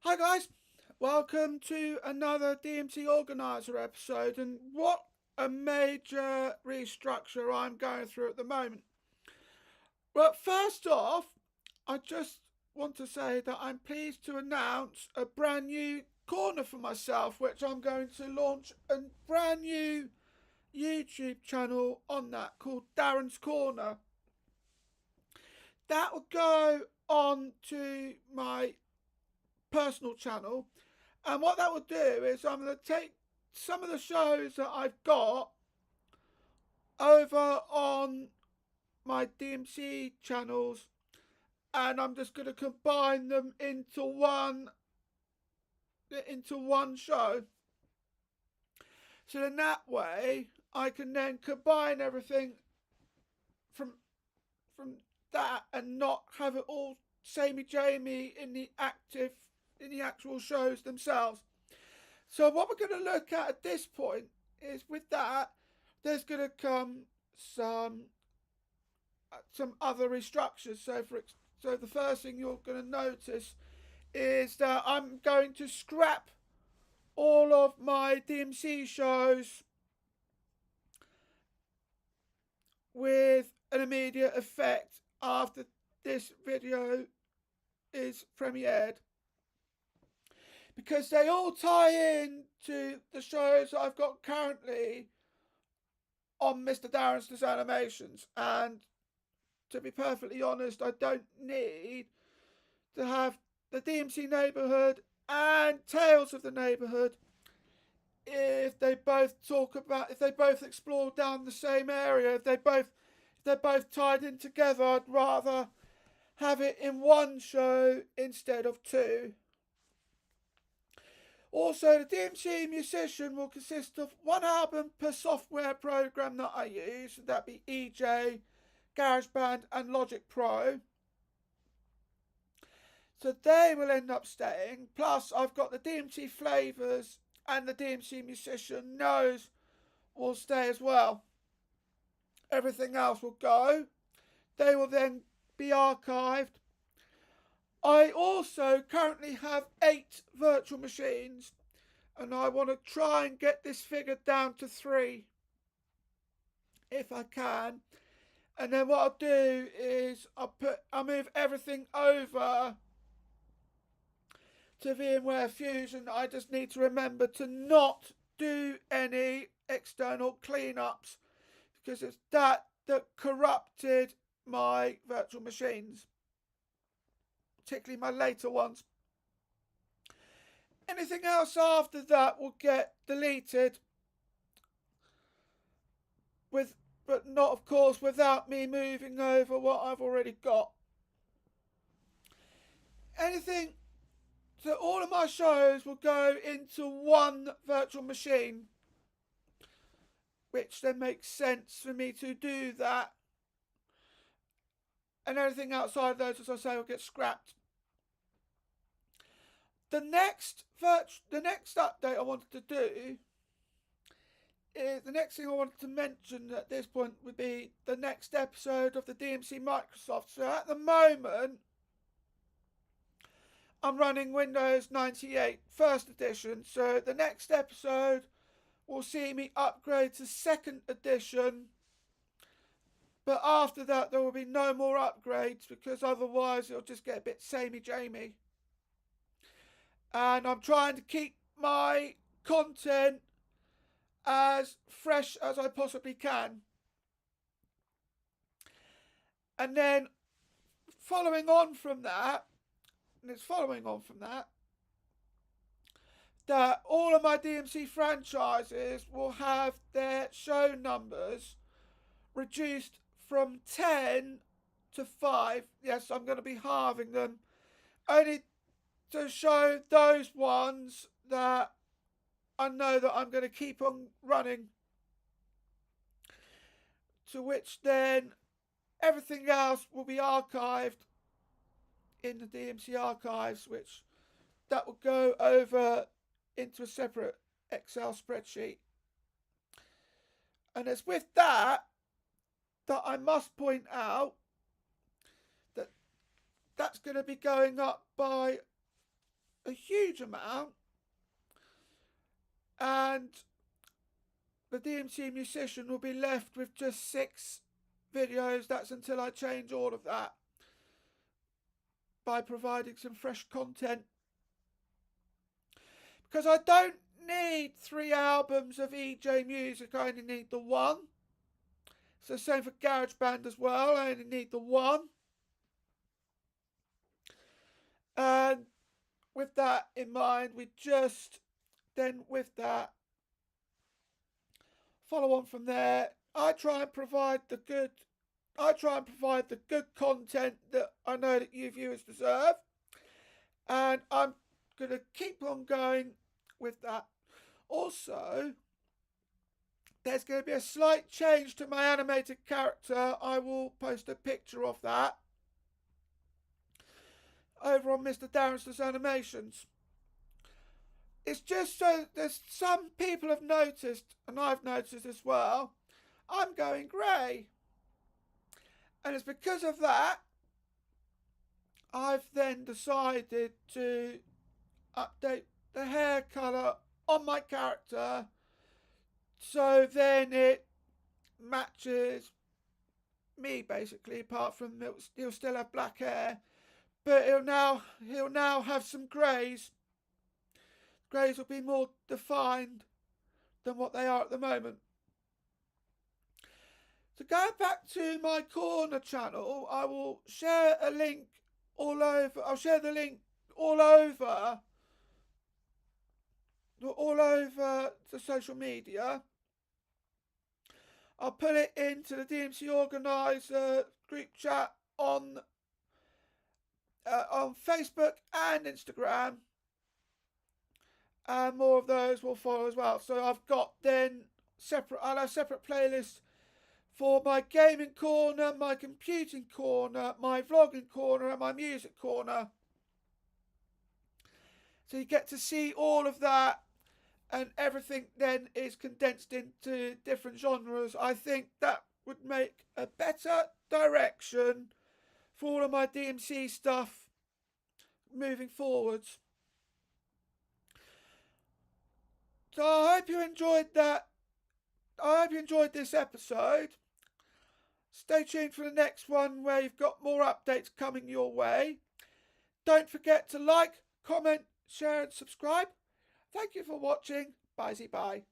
Hi guys, welcome to another DMT Organizer episode, and what a major restructure I'm going through at the moment. Well, first off, I just want to say that I'm pleased to announce a brand new corner for myself, which I'm going to launch a brand new YouTube channel on that called Daren's Corner. That will go on to my personal channel. And what that will do is I'm going to take some of the shows that I've got over on my DMC channels, and I'm just going to combine them into one show. So in that way, I can then combine everything from from that and not have it all samey jamey in the actual shows themselves. So what we're going to look at this point is with that, there's going to come some other restructures. So the first thing you're going to notice is that I'm going to scrap all of my DMC shows with an immediate effect after this video is premiered, because they all tie in to the shows I've got currently on Mr. Daren's Animations. And to be perfectly honest, I don't need to have the DMC Neighbourhood and Tales of the Neighbourhood if they both explore down the same area, if they're both tied in together. I'd rather have it in one show instead of two. Also, the DMC Musician will consist of one album per software program that I use. That'd be EJ, GarageBand, and Logic Pro. So they will end up staying. Plus, I've got the DMC Flavors and the DMC Musician Knows will stay as well. Everything else will go. They will then be archived. I also currently have 8 virtual machines, and I want to try and get this figure down to 3 if I can. And then what I'll do is I'll move everything over to VMware Fusion. I just need to remember to not do any external cleanups, because it's that corrupted my virtual machines, particularly my later ones. Anything else after that will get deleted, but not, of course, without me moving over what I've already got. Anything So all of my shows will go into one virtual machine, which then makes sense for me to do that. And anything outside of those, as I say, will get scrapped. The next update I wanted to do is the next thing I wanted to mention at this point would be the next episode of the DMC Microsoft. So at the moment, I'm running Windows 98 First Edition. So the next episode will see me upgrade to Second Edition. But after that, there will be no more upgrades, because otherwise it'll just get a bit samey-jamey. And I'm trying to keep my content as fresh as I possibly can. And then following on from that, that all of my DMC franchises will have their show numbers reduced from 10 to 5. Yes, I'm going to be halving them, only to show those ones that I know that I'm going to keep on running, to which then everything else will be archived in the DMC archives, which that will go over into a separate Excel spreadsheet. And it's with that I must point out that that's going to be going up by a huge amount, and the DMC musician will be left with just 6 videos. That's until I change all of that by providing some fresh content, because I don't need 3 albums of EJ music. I only need the one. It's the same for GarageBand as well. I only need the one. And with that in mind, we just then with that follow on from there. I try and provide the good content that I know that you viewers deserve, and I'm going to keep on going with that. Also, there's going to be a slight change to my animated character. I will post a picture of that over on Mr. Daren's Animations. It's just so there's some people have noticed, and I've noticed as well, I'm going grey. And it's because of that I've then decided to update the hair colour on my character so then it matches me, basically, apart from he'll still have black hair, but he'll now have some greys. Greys will be more defined than what they are at the moment. To go back to my corner channel, I will share a link all over. I'll share the link all over the social media. I'll put it into the DMC Organiser group chat on Facebook and Instagram, and more of those will follow as well. So I've got then I'll have separate playlists for my gaming corner, my computing corner, my vlogging corner, and my music corner. So you get to see all of that, and everything then is condensed into different genres. I think that would make a better direction for all of my DMC stuff moving forwards. So I hope you enjoyed that. I hope you enjoyed this episode. Stay tuned for the next one where you've got more updates coming your way. Don't forget to like, comment, share and subscribe. Thank you for watching. Bye-bye.